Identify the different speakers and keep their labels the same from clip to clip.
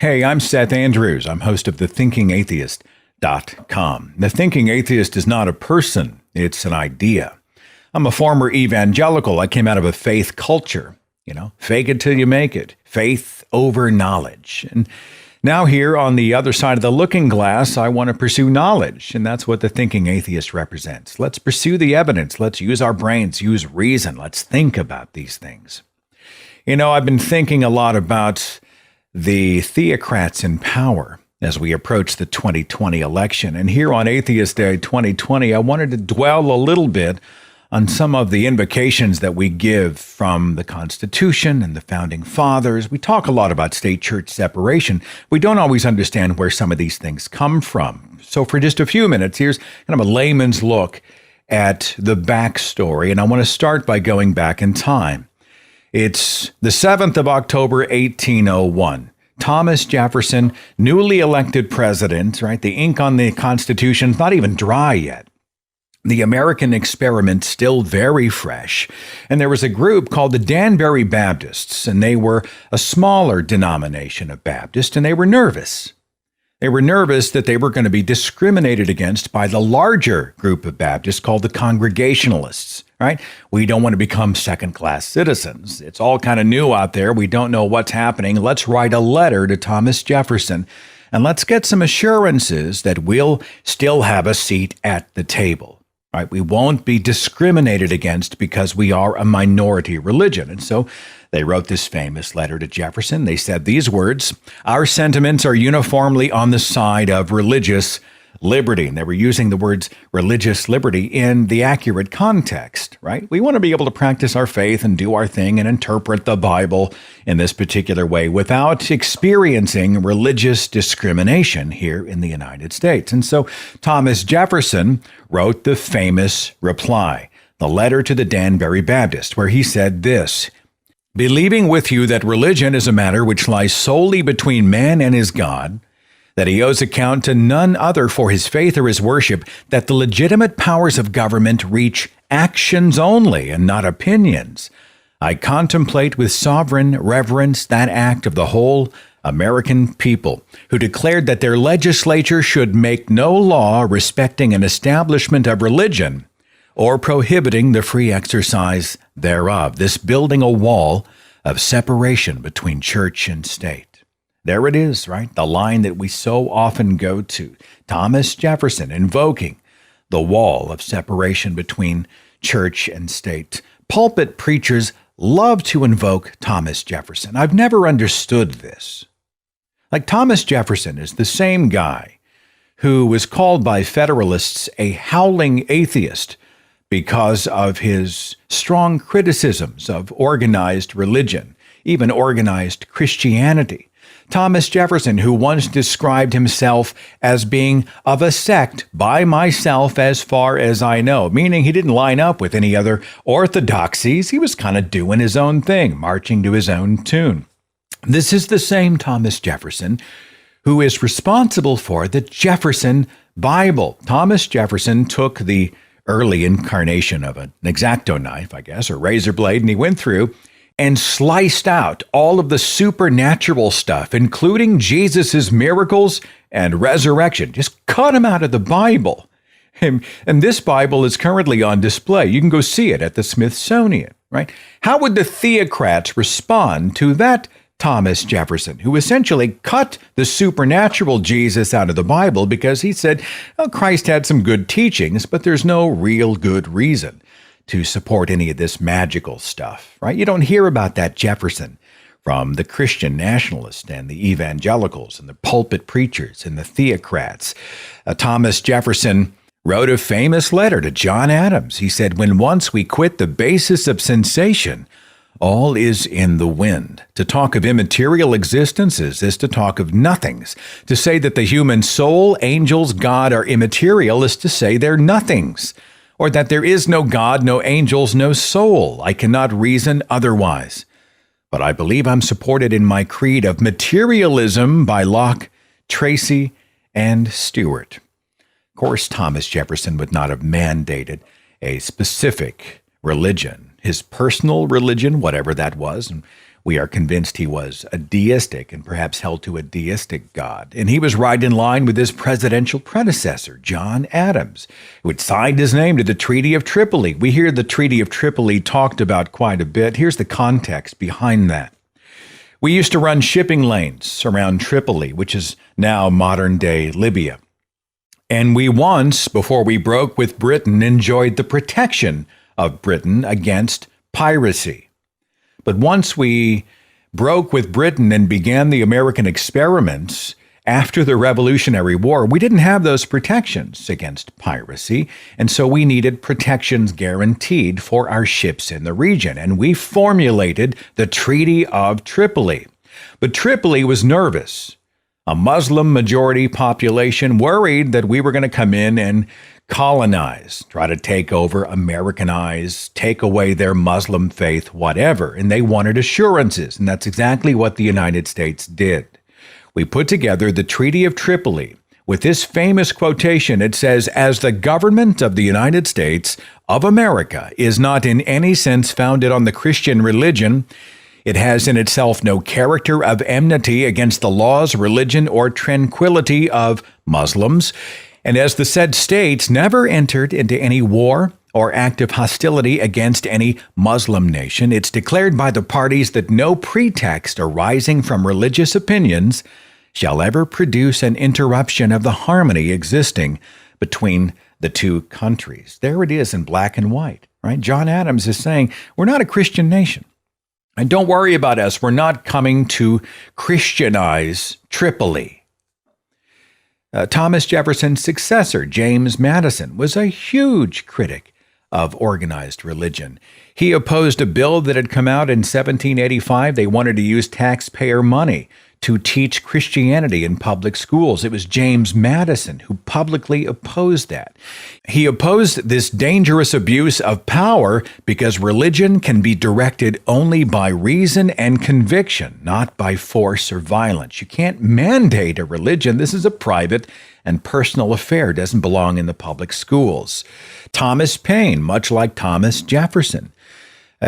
Speaker 1: Hey, I'm Seth Andrews. I'm host of thethinkingatheist.com. The Thinking Atheist is not a person, it's an idea. I'm a former evangelical. I came out of a faith culture. Fake it till you make it. Faith over knowledge. And now here on the other side of the looking glass, I want to pursue knowledge. And that's what the Thinking Atheist represents. Let's pursue the evidence. Let's use our brains, use reason. Let's think about these things. I've been thinking a lot about the theocrats in power as we approach the 2020 election. And here on Atheist Day 2020, I wanted to dwell a little bit on some of the invocations that we give from the Constitution and the Founding Fathers. We talk a lot about state-church separation. We don't always understand where some of these things come from. So for just a few minutes, here's kind of a layman's look at the backstory. And I want to start by going back in time. It's the 7th of October, 1801. Thomas Jefferson, newly elected president, right? The ink on the Constitution's not even dry yet. The American experiment still very fresh. And there was a group called the Danbury Baptists, and they were a smaller denomination of Baptists, and they were nervous. They were nervous that they were going to be discriminated against by the larger group of Baptists called the Congregationalists, right? We don't want to become second-class citizens. It's all kind of new out there. We don't know what's happening. Let's write a letter to Thomas Jefferson, and let's get some assurances that we'll still have a seat at the table. Right? We won't be discriminated against because we are a minority religion. And so they wrote this famous letter to Jefferson. They said these words, "Our sentiments are uniformly on the side of religious liberty." And they were using the words religious liberty in the accurate context, right? We want to be able to practice our faith and do our thing and interpret the Bible in this particular way without experiencing religious discrimination here in the United States. And so Thomas Jefferson wrote the famous reply, the letter to the Danbury Baptist, where he said this, "Believing with you that religion is a matter which lies solely between man and his God, that he owes account to none other for his faith or his worship, that the legitimate powers of government reach actions only and not opinions, I contemplate with sovereign reverence that act of the whole American people, who declared that their legislature should make no law respecting an establishment of religion or prohibiting the free exercise thereof, this building a wall of separation between church and state." There it is, right? The line that we so often go to. Thomas Jefferson invoking the wall of separation between church and state. Pulpit preachers love to invoke Thomas Jefferson. I've never understood this. Like Thomas Jefferson is the same guy who was called by Federalists a howling atheist because of his strong criticisms of organized religion, even organized Christianity. Thomas Jefferson, who once described himself as being of a sect by myself as far as I know, meaning he didn't line up with any other orthodoxies. He was kind of doing his own thing, marching to his own tune. This is the same Thomas Jefferson who is responsible for the Jefferson Bible. Thomas Jefferson took the early incarnation of an X-Acto knife, I guess, or razor blade, and he went through and sliced out all of the supernatural stuff, including Jesus's miracles and resurrection. Just cut them out of the Bible. And this Bible is currently on display. You can go see it at the Smithsonian, right? How would the theocrats respond to that Thomas Jefferson, who essentially cut the supernatural Jesus out of the Bible because he said, well, Christ had some good teachings, but there's no real good reason to support any of this magical stuff, right? You don't hear about that Jefferson from the Christian nationalists and the evangelicals and the pulpit preachers and the theocrats. Thomas Jefferson wrote a famous letter to John Adams. He said, "When once we quit the basis of sensation, all is in the wind. To talk of immaterial existences is to talk of nothings. To say that the human soul, angels, God are immaterial is to say they're nothings. Or that there is no God, no angels, no soul. I cannot reason otherwise. But I believe I'm supported in my creed of materialism by Locke, Tracy, and Stewart." Of course, Thomas Jefferson would not have mandated a specific religion, his personal religion, whatever that was. And We are convinced he was a deistic and perhaps held to a deistic God. And he was right in line with his presidential predecessor, John Adams, who had signed his name to the Treaty of Tripoli. We hear the Treaty of Tripoli talked about quite a bit. Here's the context behind that. We used to run shipping lanes around Tripoli, which is now modern-day Libya. And we once, before we broke with Britain, enjoyed the protection of Britain against piracy. But once we broke with Britain and began the American experiments after the Revolutionary War, we didn't have those protections against piracy, and so we needed protections guaranteed for our ships in the region, and we formulated the Treaty of Tripoli. But Tripoli was nervous. A Muslim-majority population worried that we were going to come in and colonize, try to take over, Americanize, take away their Muslim faith, whatever. And they wanted assurances, and that's exactly what the United States did. We put together the Treaty of Tripoli with this famous quotation. It says, "As the government of the United States of America is not in any sense founded on the Christian religion, it has in itself no character of enmity against the laws, religion, or tranquility of Muslims, and as the said states never entered into any war or active hostility against any Muslim nation, it's declared by the parties that no pretext arising from religious opinions shall ever produce an interruption of the harmony existing between the two countries." There it is in black and white, right? John Adams is saying, we're not a Christian nation. And don't worry about us. We're not coming to Christianize Tripoli. Thomas Jefferson's successor, James Madison, was a huge critic of organized religion. He opposed a bill that had come out in 1785. They wanted to use taxpayer money to teach Christianity in public schools. It was James Madison who publicly opposed that. He opposed this dangerous abuse of power because religion can be directed only by reason and conviction, not by force or violence. You can't mandate a religion. This is a private and personal affair. It doesn't belong in the public schools. Thomas Paine, much like Thomas Jefferson,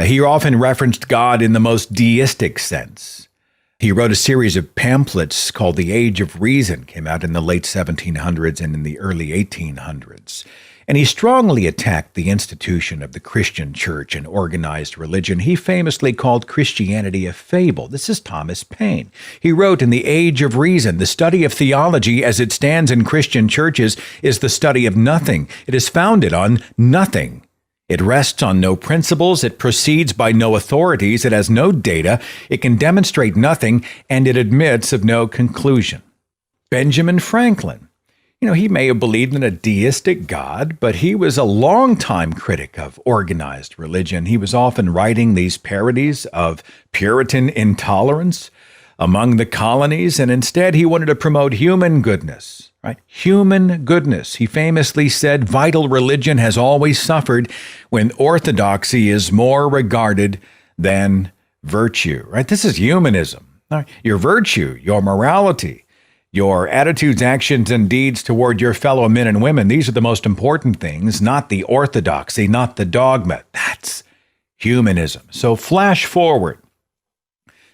Speaker 1: he often referenced God in the most deistic sense. He wrote a series of pamphlets called The Age of Reason, came out in the late 1700s and in the early 1800s. And he strongly attacked the institution of the Christian church and organized religion. He famously called Christianity a fable. This is Thomas Paine. He wrote in The Age of Reason, "The study of theology as it stands in Christian churches is the study of nothing. It is founded on nothing. It rests on no principles, it proceeds by no authorities, it has no data, it can demonstrate nothing, and it admits of no conclusion." Benjamin Franklin, he may have believed in a deistic God, but he was a longtime critic of organized religion. He was often writing these parodies of Puritan intolerance among the colonies, and instead he wanted to promote human goodness. Right? Human goodness. He famously said, "Vital religion has always suffered when orthodoxy is more regarded than virtue." Right? This is humanism. Right? Your virtue, your morality, your attitudes, actions, and deeds toward your fellow men and women, these are the most important things, not the orthodoxy, not the dogma. That's humanism. So flash forward.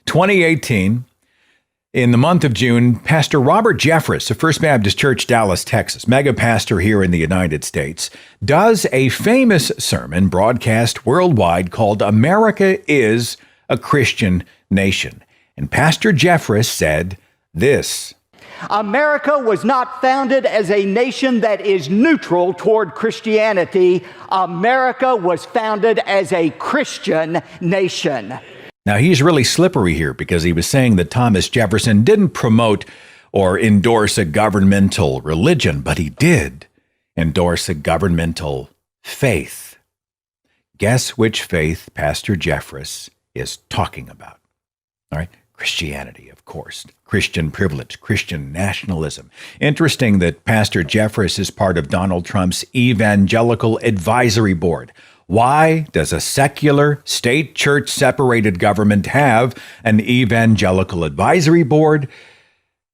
Speaker 1: 2018, in the month of June, Pastor Robert Jeffress of First Baptist Church, Dallas, Texas, mega pastor here in the United States, does a famous sermon broadcast worldwide called "America is a Christian Nation." And Pastor Jeffress said this:
Speaker 2: "America was not founded as a nation that is neutral toward Christianity. America was founded as a Christian nation."
Speaker 1: Now, he's really slippery here because he was saying that Thomas Jefferson didn't promote or endorse a governmental religion, but he did endorse a governmental faith. Guess which faith Pastor Jeffress is talking about? All right, Christianity, of course. Christian privilege, Christian nationalism. Interesting that Pastor Jeffress is part of Donald Trump's Evangelical Advisory Board. Why does a secular, state church-separated government have an evangelical advisory board?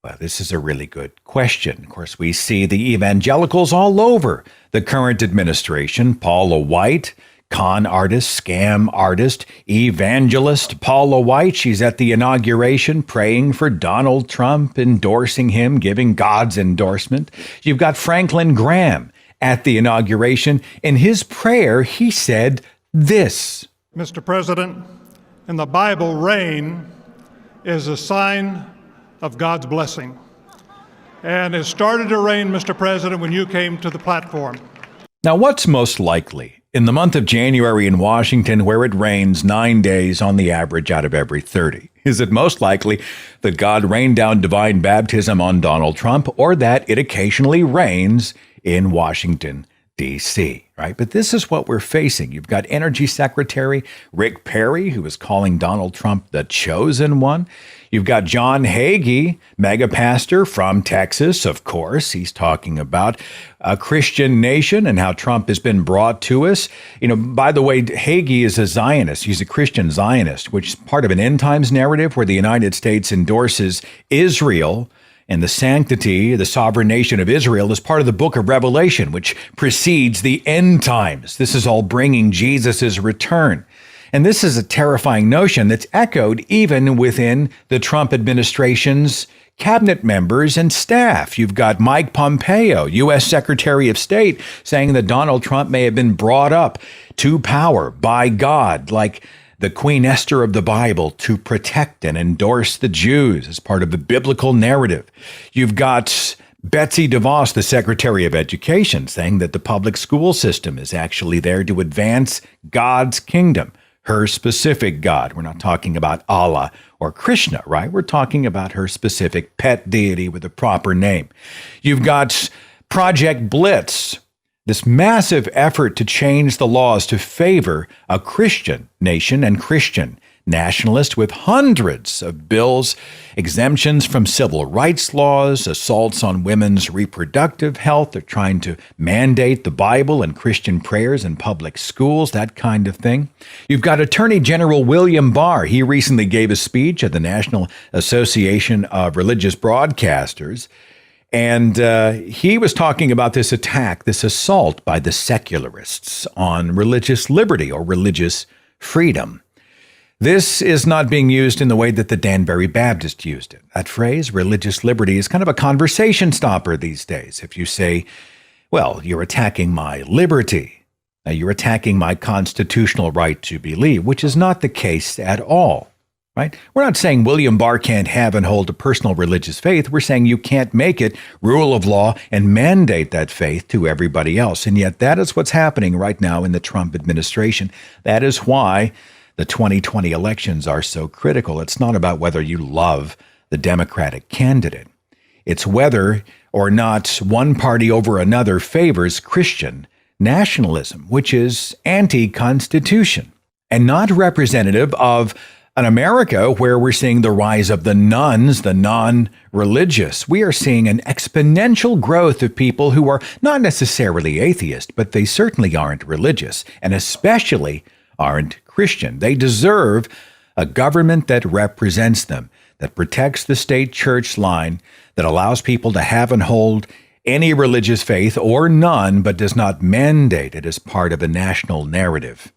Speaker 1: Well, this is a really good question. Of course, we see the evangelicals all over the current administration. Paula White con artist, scam artist, evangelist Paula White. She's at the inauguration praying for Donald Trump, endorsing him, giving God's endorsement. You've got Franklin Graham at the inauguration. In his prayer, he said this:
Speaker 3: Mr. President, in the Bible, rain is a sign of God's blessing. And it started to rain, Mr. President, when you came to the platform.
Speaker 1: Now, what's most likely in the month of January in Washington, where it rains 9 days on the average out of every 30? Is it most likely that God rained down divine baptism on Donald Trump, or that it occasionally rains in Washington, D.C., right? But this is what we're facing. You've got Energy Secretary Rick Perry, who is calling Donald Trump the chosen one. You've got John Hagee, mega pastor from Texas, of course. He's talking about a Christian nation and how Trump has been brought to us. You know, by the way, Hagee is a Zionist. He's a Christian Zionist, which is part of an end times narrative where the United States endorses Israel and the sanctity, the sovereign nation of Israel, is part of the book of Revelation, which precedes the end times. This is all bringing Jesus' return. And this is a terrifying notion that's echoed even within the Trump administration's cabinet members and staff. You've got Mike Pompeo, U.S. Secretary of State, saying that Donald Trump may have been brought up to power by God, like the Queen Esther of the Bible, to protect and endorse the Jews as part of the biblical narrative. You've got Betsy DeVos, the Secretary of Education, saying that the public school system is actually there to advance God's kingdom, her specific God. We're not talking about Allah or Krishna, right? We're talking about her specific pet deity with a proper name. You've got Project Blitz, this massive effort to change the laws to favor a Christian nation and Christian nationalists, with hundreds of bills, exemptions from civil rights laws, assaults on women's reproductive health. They're trying to mandate the Bible and Christian prayers in public schools, that kind of thing. You've got Attorney General William Barr. He recently gave a speech at the National Association of Religious Broadcasters, and he was talking about this attack, this assault by the secularists on religious liberty or religious freedom. This is not being used in the way that the Danbury Baptist used it. That phrase, religious liberty, is kind of a conversation stopper these days. If you say, well, you're attacking my liberty, you're attacking my constitutional right to believe, which is not the case at all. Right? We're not saying William Barr can't have and hold a personal religious faith. We're saying you can't make it rule of law and mandate that faith to everybody else. And yet that is what's happening right now in the Trump administration. That is why the 2020 elections are so critical. It's not about whether you love the Democratic candidate. It's whether or not one party over another favors Christian nationalism, which is anti-constitution and not representative of an America where we're seeing the rise of the nones, the non-religious. We are seeing an exponential growth of people who are not necessarily atheist, but they certainly aren't religious, and especially aren't Christian. They deserve a government that represents them, that protects the state church line, that allows people to have and hold any religious faith or none, but does not mandate it as part of a national narrative.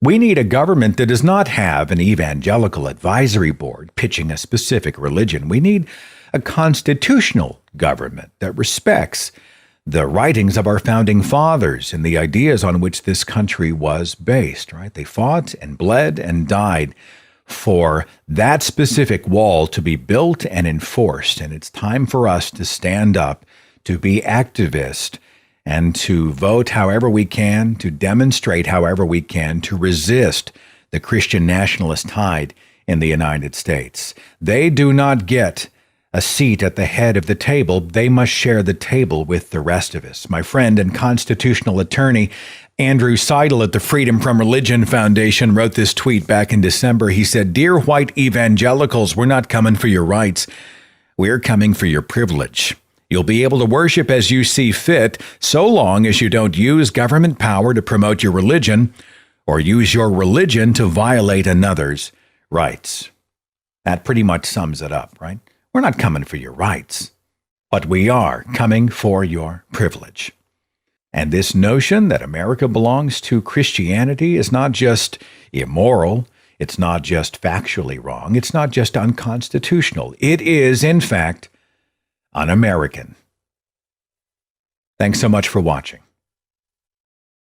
Speaker 1: We need a government that does not have an evangelical advisory board pitching a specific religion. We need a constitutional government that respects the writings of our founding fathers and the ideas on which this country was based, right? They fought and bled and died for that specific wall to be built and enforced. And it's time for us to stand up, to be activists, and to vote however we can, to demonstrate however we can, to resist the Christian nationalist tide in the United States. They do not get a seat at the head of the table. They must share the table with the rest of us. My friend and constitutional attorney Andrew Seidel at the Freedom from Religion Foundation wrote this tweet back in December. He said, "Dear white evangelicals, we're not coming for your rights. We're coming for your privilege. You'll be able to worship as you see fit, so long as you don't use government power to promote your religion or use your religion to violate another's rights." That pretty much sums it up, right? We're not coming for your rights, but we are coming for your privilege. And this notion that America belongs to Christianity is not just immoral, it's not just factually wrong, it's not just unconstitutional. It is, in fact, un-American. Thanks so much for watching.